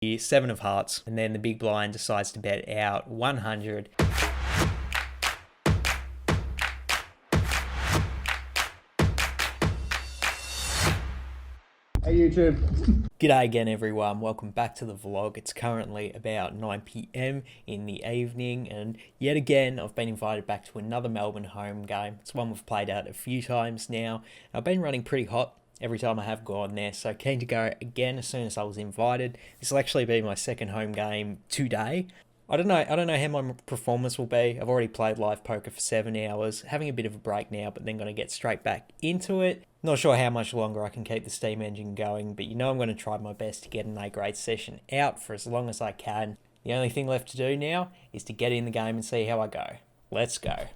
the 7 of hearts, and then the big blind decides to bet out 100. Hey YouTube. G'day again everyone, welcome back to the vlog. It's currently about 9 p.m. in the evening, and yet again I've been invited back to another Melbourne home game. It's one we've played out a few times now. I've been running pretty hot every time I have gone there, so keen to go again as soon as I was invited. This will actually be my second home game today. I don't know how my performance will be. I've already played live poker for 7 hours, having a bit of a break now, but then going to get straight back into it. Not sure how much longer I can keep the steam engine going, but you know I'm going to try my best to get an A-grade session out for as long as I can. The only thing left to do now is to get in the game and see how I go. Let's go.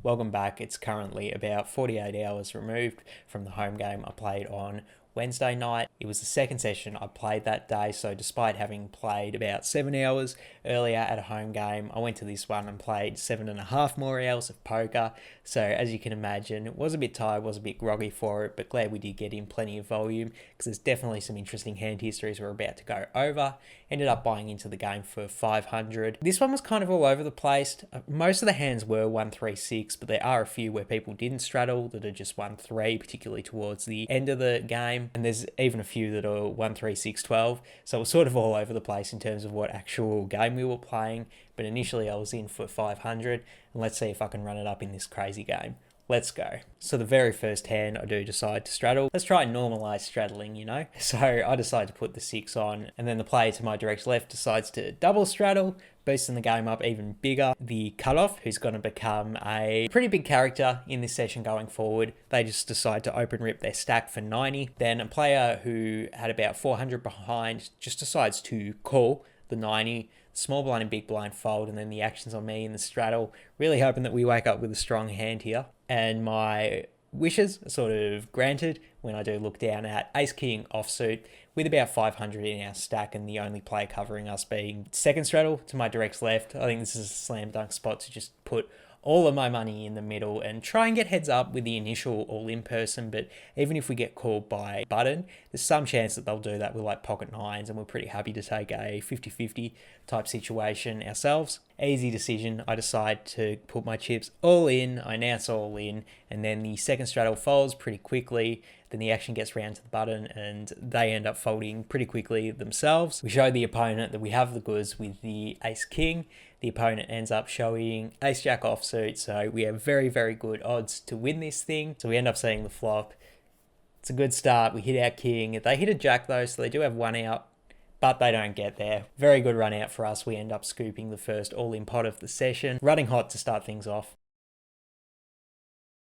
Welcome back. It's currently about 48 hours removed from the home game I played on Wednesday night. It was the second session I played that day, so despite having played about 7 hours earlier at a home game, I went to this one and played 7.5 more hours of poker. So as you can imagine, was a bit tired, was a bit groggy for it, but glad we did get in plenty of volume because there's definitely some interesting hand histories we're about to go over. Ended up buying into the game for 500. This one was kind of all over the place. Most of the hands were 1-3-6, but there are a few where people didn't straddle that are just 1-3, particularly towards the end of the game. And there's even a few that are 1-3-6-12. So it was sort of all over the place in terms of what actual game we were playing. But initially I was in for 500, and let's see if I can run it up in this crazy game. Let's go. So the very first hand I do decide to straddle. Let's try and normalize straddling, you know? So I decide to put the 6 on, and then the player to my direct left decides to double straddle, boosting the game up even bigger. The cutoff, who's going to become a pretty big character in this session going forward, they just decide to open rip their stack for 90. Then a player who had about 400 behind just decides to call the 90. Small blind and big blind fold, and then the actions on me in the straddle, really hoping that we wake up with a strong hand here. And my wishes are sort of granted when I do look down at ace king offsuit with about 500 in our stack, and the only player covering us being second straddle to my direct left. I think this is a slam dunk spot to just put all of my money in the middle and try and get heads up with the initial all-in person. But even if we get called by button, there's some chance that they'll do that with like pocket nines, and we're pretty happy to take a 50-50 type situation ourselves. Easy decision. I decide to put my chips all in. I announce all in, and then the second straddle folds pretty quickly. Then the action gets round to the button and they end up folding pretty quickly themselves. We show the opponent that we have the goods with the ace king. The opponent ends up showing ace jack offsuit, so we have very, very good odds to win this thing. So we end up seeing the flop. It's a good start. We hit our king. They hit a jack though, so they do have one out, but they don't get there. Very good run out for us. We end up scooping the first all-in pot of the session. Running hot to start things off.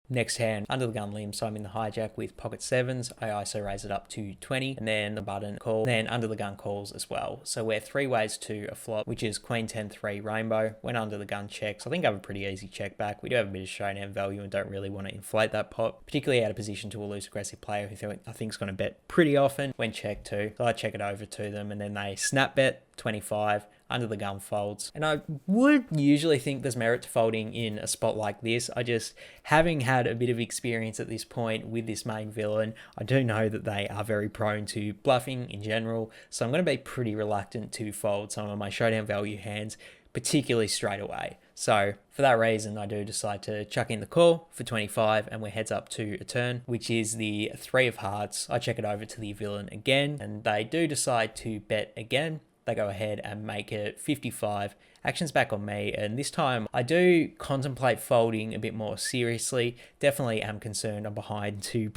Next hand, under the gun limb, so I'm in the hijack with pocket 7s. I ISO raise it up to 20, and then the button call, then under the gun calls as well. So we're 3 ways to a flop, which is queen 10-3 rainbow. When under the gun checks, I think I have a pretty easy check back. We do have a bit of showdown value and don't really want to inflate that pot, particularly out of position to a loose aggressive player who I think is going to bet pretty often when checked too. So I check it over to them, and then they snap bet 25. Under the gun folds. And I would usually think there's merit to folding in a spot like this. I just, having had a bit of experience at this point with this main villain, I do know that they are very prone to bluffing in general. So I'm going to be pretty reluctant to fold some of my showdown value hands, particularly straight away. So for that reason, I do decide to chuck in the call for 25, and we're heads up to a turn, which is the 3 of hearts. I check it over to the villain again, and they do decide to bet again. They go ahead and make it 55. Action's back on me, and this time I do contemplate folding a bit more seriously. Definitely am concerned I'm behind to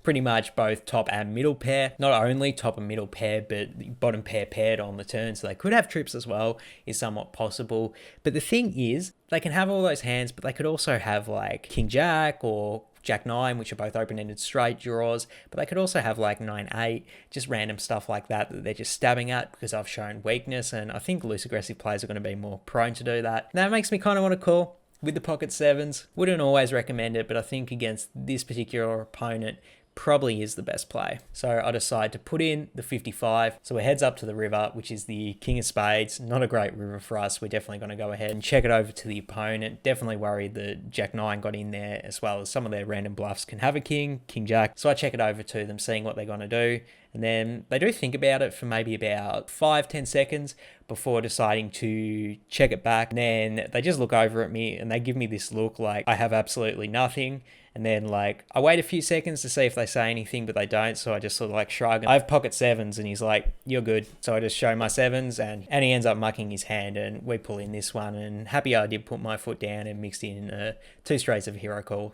pretty much both top and middle pair. Not only top and middle pair, but the bottom pair paired on the turn, so they could have trips as well, is somewhat possible. But the thing is, they can have all those hands, but they could also have like king jack or Jack 9, which are both open-ended straight draws, but they could also have like 9-8, just random stuff like that they're just stabbing at because I've shown weakness, and I think loose aggressive players are going to be more prone to do that. That makes me kind of want to call with the pocket 7s. Wouldn't always recommend it, but I think against this particular opponent, probably is the best play. So I decide to put in the 55. So we're heads up to the river, which is the king of spades. Not a great river for us. We're definitely going to go ahead and check it over to the opponent. Definitely worried that Jack 9 got in there, as well as some of their random bluffs can have a king, king jack. So I check it over to them, seeing what they're going to do. And then they do think about it for maybe about 5-10 seconds before deciding to check it back. And then they just look over at me and they give me this look like I have absolutely nothing. And then like I wait a few seconds to see if they say anything, but they don't. So I just sort of like shrug. I have pocket sevens and he's like, you're good. So I just show my sevens and he ends up mucking his hand and we pull in this one. And happy I did put my foot down and mixed in 2 straights of a hero call.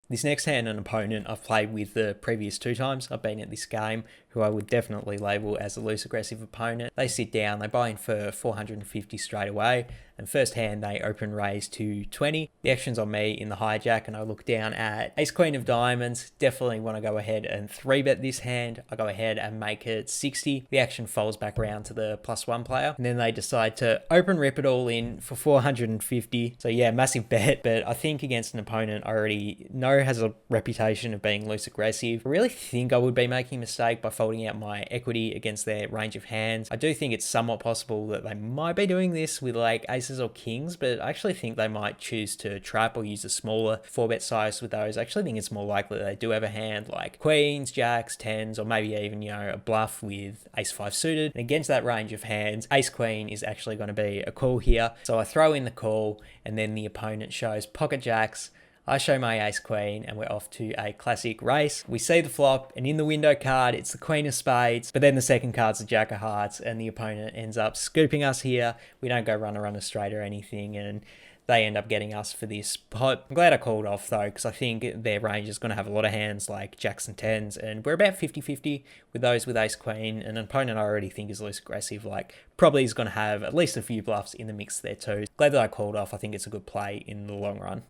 This next hand, an opponent I've played with the previous 2 times I've been at this game, who I would definitely label as a loose aggressive opponent. They sit down, they buy in for 450 straight away, and first hand they open raise to 20. The action's on me in the hijack, and I look down at ace queen of diamonds. Definitely want to go ahead and 3-bet this hand. I go ahead and make it 60. The action folds back around to the +1 player, and then they decide to open rip it all in for 450. So yeah, massive bet, but I think against an opponent I already know has a reputation of being loose aggressive. I really think I would be making a mistake by folding out my equity against their range of hands. I do think it's somewhat possible that they might be doing this with like aces or kings, but I actually think they might choose to trap or use a smaller 4-bet size with those. I actually think it's more likely they do have a hand like queens, jacks, tens, or maybe even, you know, a bluff with ace-5 suited. And against that range of hands, ace-queen is actually going to be a call here. So I throw in the call, and then the opponent shows pocket jacks. I show my ace queen and we're off to a classic race. We see the flop, and in the window card it's the queen of spades, but then the second card's the jack of hearts, and the opponent ends up scooping us here. We don't go runner straight or anything, and they end up getting us for this pot. I'm glad I called off though, because I think their range is going to have a lot of hands like jacks and tens, and we're about 50-50 with those with ace queen. And an opponent I already think is loose aggressive, like probably is going to have at least a few bluffs in the mix there too. Glad that I called off. I think it's a good play in the long run.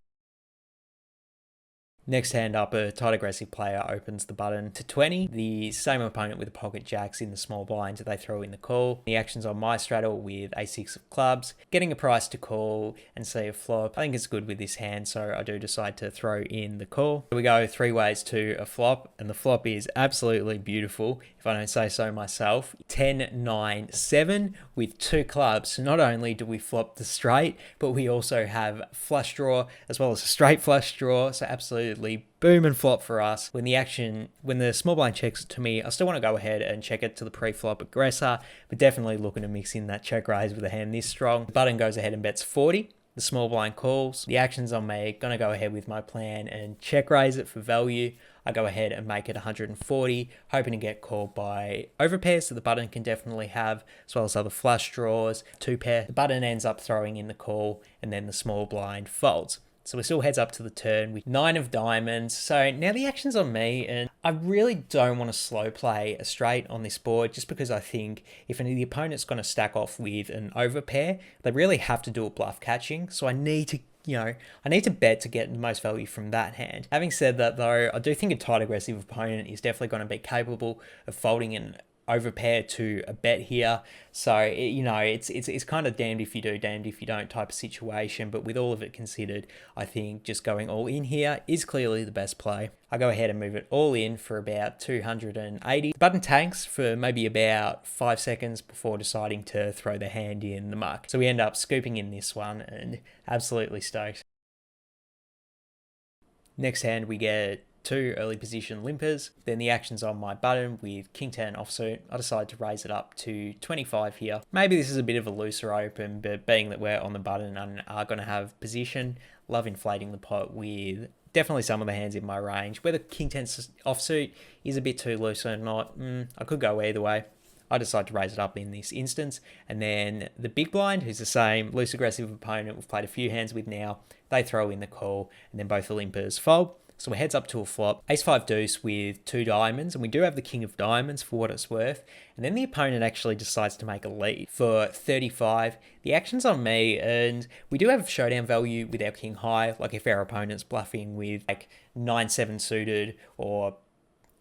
Next hand up, a tight aggressive player opens the button to 20. The same opponent with the pocket jacks in the small blinds, they throw in the call. The action's on my straddle with a6 of clubs, getting a price to call and see a flop. I think it's good with this hand, so I do decide to throw in the call. So we go 3 ways to a flop, and the flop is absolutely beautiful, if I don't say so myself. 10, 9, 7 with 2 clubs. So not only do we flop the straight, but we also have flush draw as well as a straight flush draw. So absolutely boom and flop for us. When the small blind checks to me, I still want to go ahead and check it to the pre-flop aggressor, but definitely looking to mix in that check raise with a hand this strong. The button goes ahead and bets 40. The small blind calls. The action's on me. Gonna go ahead with my plan and check raise it for value. I go ahead and make it 140, hoping to get called by overpairs that the button can definitely have, as well as other flush draws, 2 pair. The button ends up throwing in the call, and then the small blind folds. So we're still heads up to the turn with 9 of diamonds. So now the action's on me, and I really don't want to slow play a straight on this board, just because I think if any of the opponent's going to stack off with an overpair, they really have to do a bluff catching. So I need to bet to get the most value from that hand. Having said that though, I do think a tight aggressive opponent is definitely going to be capable of folding an overpair to a bet here. So it's kind of damned if you do, damned if you don't type of situation. But with all of it considered, I think just going all in here is clearly the best play. I go ahead and move it all in for about 280. The button tanks for maybe about 5 seconds before deciding to throw the hand in the muck. So we end up scooping in this one, and absolutely stoked. Next hand we get 2 early position limpers. Then the action's on my button with king 10 offsuit. I decide to raise it up to 25 here. Maybe this is a bit of a looser open, but being that we're on the button and are going to have position, love inflating the pot with definitely some of the hands in my range. Whether king 10 offsuit is a bit too loose or not, I could go either way. I decide to raise it up in this instance. And then the big blind, who's the same loose aggressive opponent we've played a few hands with now, they throw in the call, and then both the limpers fold. So we're heads up to a flop, ace-5 deuce with 2 diamonds, and we do have the king of diamonds for what it's worth. And then the opponent actually decides to make a lead for 35. The action's on me, and we do have showdown value with our king high. Like if our opponent's bluffing with like 9-7 suited or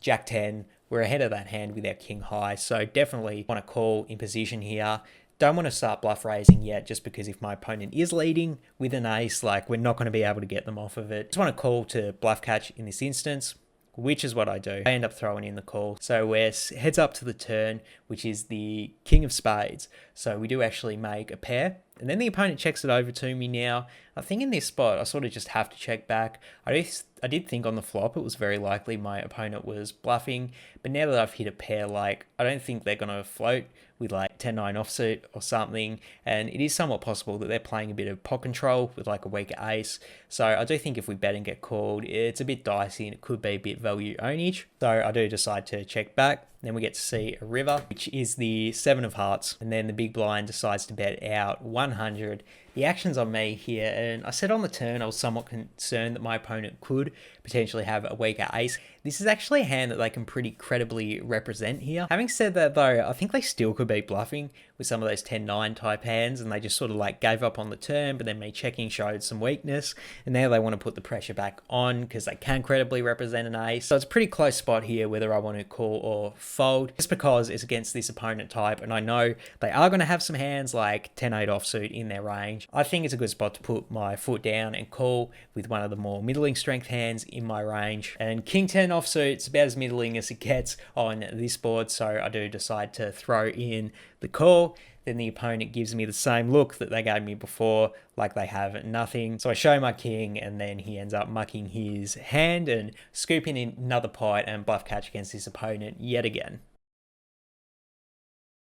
jack 10, we're ahead of that hand with our king high. So definitely want to call in position here. Don't want to start bluff raising yet, just because if my opponent is leading with an ace, like, we're not going to be able to get them off of it. Just want to call to bluff catch in this instance, which is what I do. I end up throwing in the call. So we're heads up to the turn, which is the king of spades. So we do actually make a pair. And then the opponent checks it over to me now. I think in this spot, I sort of just have to check back. I did think on the flop it was very likely my opponent was bluffing. But now that I've hit a pair, like, I don't think they're going to float with like 10-9 offsuit or something. And it is somewhat possible that they're playing a bit of pot control with like a weaker ace. So I do think if we bet and get called, it's a bit dicey and it could be a bit value ownage. So I do decide to check back. Then we get to see a river, which is the 7 of hearts. And then the big blind decides to bet out 100. The action's on me here. And I said on the turn, I was somewhat concerned that my opponent could potentially have a weaker ace. This is actually a hand that they can pretty credibly represent here. Having said that though, I think they still could be bluffing with some of those 10-9 type hands, and they just sort of like gave up on the turn, but then me checking showed some weakness, and now they want to put the pressure back on because they can credibly represent an ace. So it's a pretty close spot here whether I want to call or fold, just because it's against this opponent type, and I know they are going to have some hands like 10-8 offsuit in their range. I think it's a good spot to put my foot down and call with one of the more middling strength hands in my range. And king 10 offsuit's about as middling as it gets on this board, so I do decide to throw in the call. Then the opponent gives me the same look that they gave me before, like they have nothing. So I show my king, and then he ends up mucking his hand and scooping in another pot and bluff catch against his opponent yet again.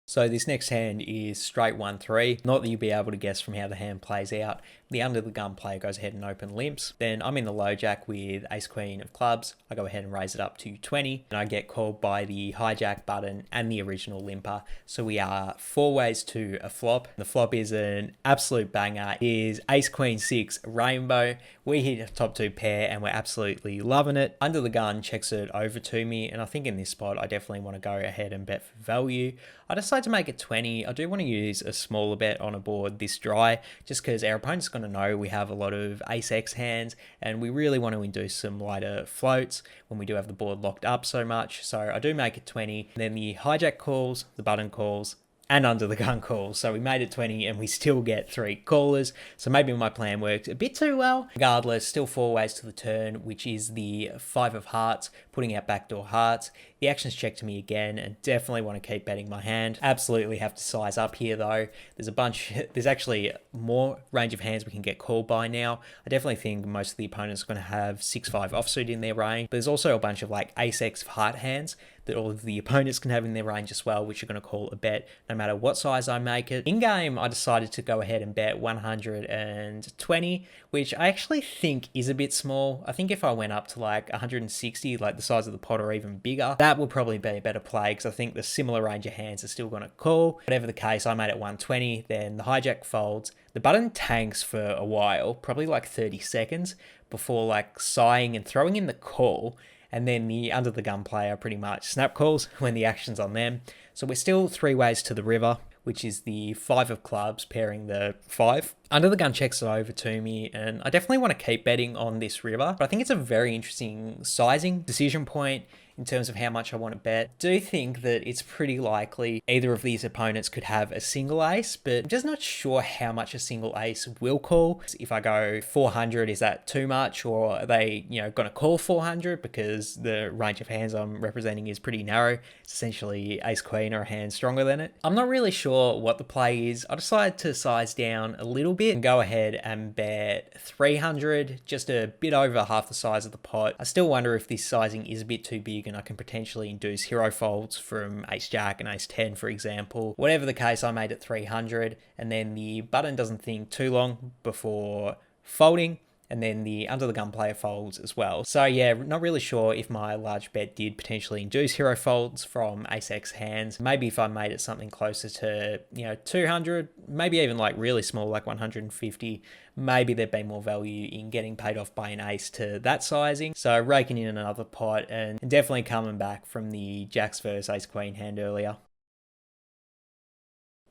So this next hand is straight 1-3. Not that you'll be able to guess from how the hand plays out. The under the gun player goes ahead and open limps. Then I'm in the low jack with ace queen of clubs. I go ahead and raise it up to 20. And I get called by the hijack button and the original limper. So we are 4 ways to a flop. The flop is an absolute banger. It is ace queen 6 rainbow. We hit a top 2 pair and we're absolutely loving it. Under the gun checks it over to me. And I think in this spot, I definitely want to go ahead and bet for value. I decide to make it 20. I do want to use a smaller bet on a board this dry, just because our opponent's going to know we have a lot of ace-x hands, and we really want to induce some lighter floats when we do have the board locked up so much. So I do make it 20. And then the hijack calls, the button calls, and under the gun calls. So we made it 20 and we still get 3 callers. So maybe my plan worked a bit too well. Regardless, still 4 ways to the turn, which is the 5 of hearts, putting out backdoor hearts. The action's checked to me again, and definitely want to keep betting my hand. Absolutely have to size up here though. There's actually more range of hands we can get called by now. I definitely think most of the opponents are going to have 6-5 offsuit in their range. But there's also a bunch of like ace-x heart hands that all of the opponents can have in their range as well, which are going to call a bet no matter what size I make it. In game, I decided to go ahead and bet 120, which I actually think is a bit small. I think if I went up to like 160, like the size of the pot, or even bigger, that would probably be a better play, because I think the similar range of hands are still going to call. Whatever the case, I made it 120, then the hijack folds. The button tanks for a while, probably like 30 seconds, before like sighing and throwing in the call. And then the under the gun player pretty much snap calls when the action's on them. So we're still 3 ways to the river, which is the 5 of clubs pairing the 5. Under the gun checks it over to me, and I definitely want to keep betting on this river. But I think it's a very interesting sizing decision point in terms of how much I want to bet. I do think that it's pretty likely either of these opponents could have a single ace, but I'm just not sure how much a single ace will call. If I go 400, is that too much? Or are they, going to call 400 because the range of hands I'm representing is pretty narrow? It's essentially ace queen or a hand stronger than it. I'm not really sure what the play is. I decided to size down a little bit and go ahead and bet 300, just a bit over half the size of the pot. I still wonder if this sizing is a bit too big and I can potentially induce hero folds from ace jack and ace 10, for example. Whatever the case, I made it 300, and then the button doesn't think too long before folding, and then the under the gun player folds as well. So yeah, not really sure if my large bet did potentially induce hero folds from ace-x hands. Maybe if I made it something closer to 200, maybe even like really small, like 150, maybe there'd be more value in getting paid off by an ace to that sizing. So raking in another pot, and definitely coming back from the jacks versus ace queen hand earlier.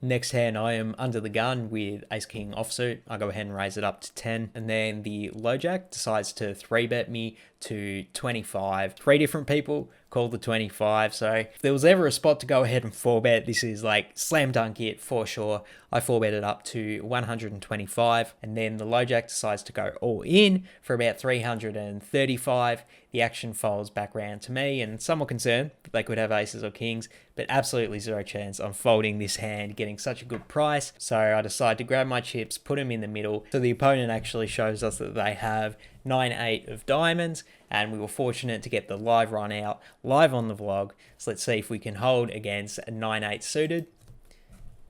Next hand, I am under the gun with ace king offsuit. I go ahead and raise it up to 10. And then the low jack decides to 3-bet me to 25. 3 different people called the 25. So if there was ever a spot to go ahead and 4-bet, this is like slam dunk it for sure. I 4-betted up to 125, and then the low jack decides to go all in for about 335. The action folds back round to me, and somewhat concerned that they could have aces or kings, but absolutely zero chance on folding this hand, getting such a good price. So I decide to grab my chips, put them in the middle. So the opponent actually shows us that they have 9-8 of diamonds, and we were fortunate to get the live run out live on the vlog. So let's see if we can hold against a 9-8 suited.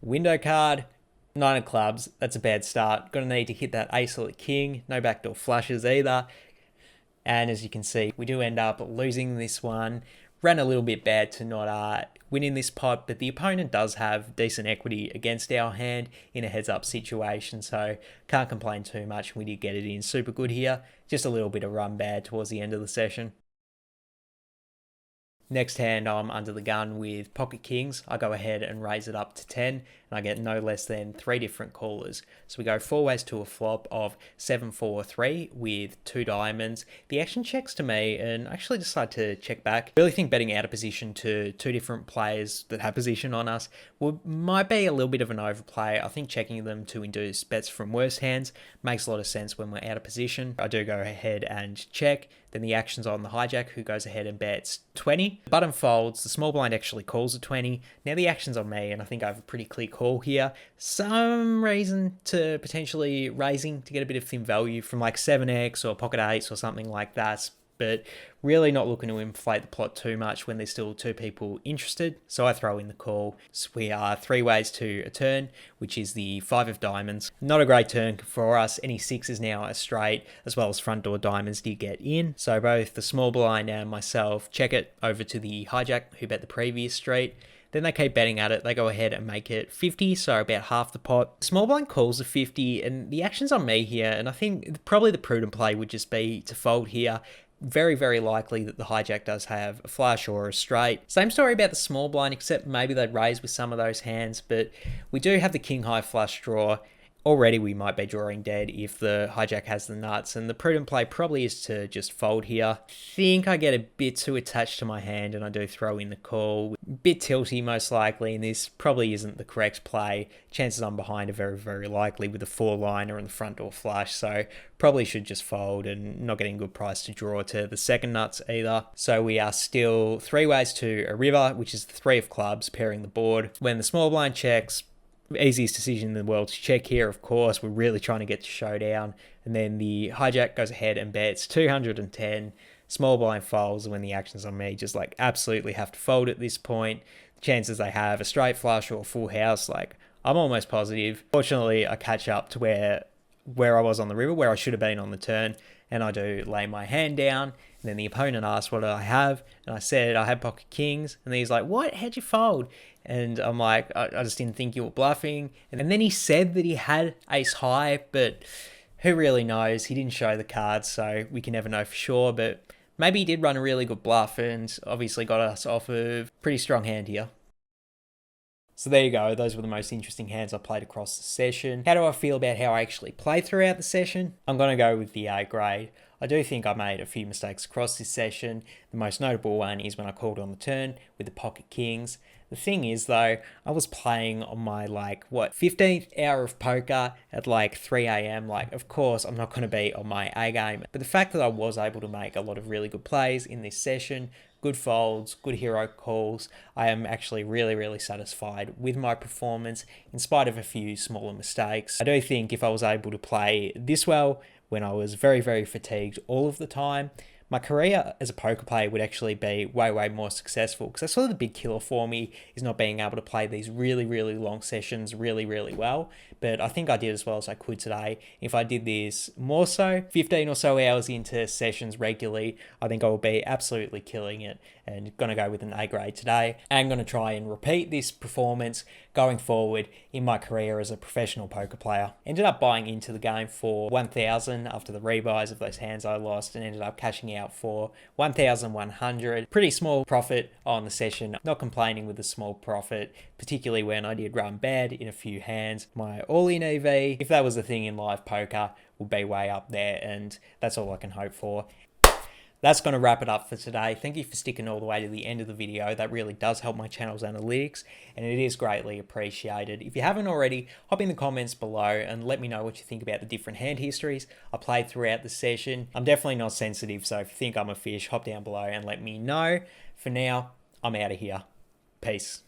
Window card, 9 of clubs. That's a bad start. Gonna need to hit that ace or king. No backdoor flushes either. And as you can see, we do end up losing this one. Ran a little bit bad to not winning this pot, but the opponent does have decent equity against our hand in a heads-up situation, so can't complain too much. We did get it in super good here. Just a little bit of run bad towards the end of the session. Next hand, I'm under the gun with pocket kings. I go ahead and raise it up to 10, and I get no less than 3 different callers. So we go 4 ways to a flop of 7-4-3 with 2 diamonds. The action checks to me, and I actually decide to check back. Really think betting out of position to 2 different players that have position on us might be a little bit of an overplay. I think checking them to induce bets from worse hands makes a lot of sense when we're out of position. I do go ahead and check. Then the action's on the hijack, who goes ahead and bets 20. The button folds, the small blind actually calls a 20. Now the action's on me, and I think I have a pretty clear call here. Some reason to potentially raising to get a bit of thin value from like 7x or pocket 8s or something like that. But really not looking to inflate the plot too much when there's still 2 people interested. So I throw in the call. So we are 3 ways to a turn, which is the 5 of diamonds. Not a great turn for us. Any 6s now are straight, as well as front door diamonds did get in. So both the small blind and myself check it over to the hijack, who bet the previous straight. Then they keep betting at it. They go ahead and make it 50, so about half the pot. Small blind calls a 50, and the action's on me here, and I think probably the prudent play would just be to fold here. Very, very likely that the hijack does have a flush or a straight. Same story about the small blind, except maybe they'd raise with some of those hands, but we do have the king high flush draw. Already we might be drawing dead if the hijack has the nuts, and the prudent play probably is to just fold here. I think I get a bit too attached to my hand, and I do throw in the call. Bit tilty most likely, and this probably isn't the correct play. Chances I'm behind are very, very likely with a 4-liner and the front door flush, so probably should just fold and not getting a good price to draw to the second nuts either. So we are still 3 ways to a river, which is the 3 of clubs pairing the board. When the small blind checks, easiest decision in the world to check here, of course. We're really trying to get to showdown. And then the hijack goes ahead and bets 210. Small blind folds, and when the action's on me, just like absolutely have to fold at this point. The chances they have a straight flush or a full house, like I'm almost positive. Fortunately, I catch up to where I was on the river, where I should have been on the turn, and I do lay my hand down. And then the opponent asks what do I have, and I said I had pocket kings, and then he's like, what, how'd you fold? And I'm like, I just didn't think you were bluffing. And then he said that he had ace high, but who really knows? He didn't show the cards, so we can never know for sure, but maybe he did run a really good bluff and obviously got us off a pretty strong hand here. So there you go, those were the most interesting hands I played across the session. How do I feel about how I actually played throughout the session? I'm going to go with the A grade. I do think I made a few mistakes across this session. The most notable one is when I called on the turn with the pocket kings. The thing is though, I was playing on my 15th hour of poker at 3 a.m. Of course, I'm not going to be on my A game. But the fact that I was able to make a lot of really good plays in this session, good folds, good hero calls, I am actually really, really satisfied with my performance in spite of a few smaller mistakes. I do think if I was able to play this well when I was very, very fatigued all of the time, my career as a poker player would actually be way, way more successful, because that's sort of the big killer for me, is not being able to play these really, really long sessions really, really well. But I think I did as well as I could today. If I did this more so, 15 or so hours into sessions regularly, I think I will be absolutely killing it, and going to go with an A grade today. I'm going to try and repeat this performance going forward in my career as a professional poker player. Ended up buying into the game for 1,000 after the rebuys of those hands I lost, and ended up cashing out for 1,100. Pretty small profit on the session. Not complaining with the small profit, particularly when I did run bad in a few hands. My all-in EV, if that was a thing in live poker, would be way up there, and that's all I can hope for. That's going to wrap it up for today. Thank you for sticking all the way to the end of the video. That really does help my channel's analytics, and it is greatly appreciated. If you haven't already, hop in the comments below and let me know what you think about the different hand histories I played throughout the session. I'm definitely not sensitive, so if you think I'm a fish, hop down below and let me know. For now, I'm out of here. Peace.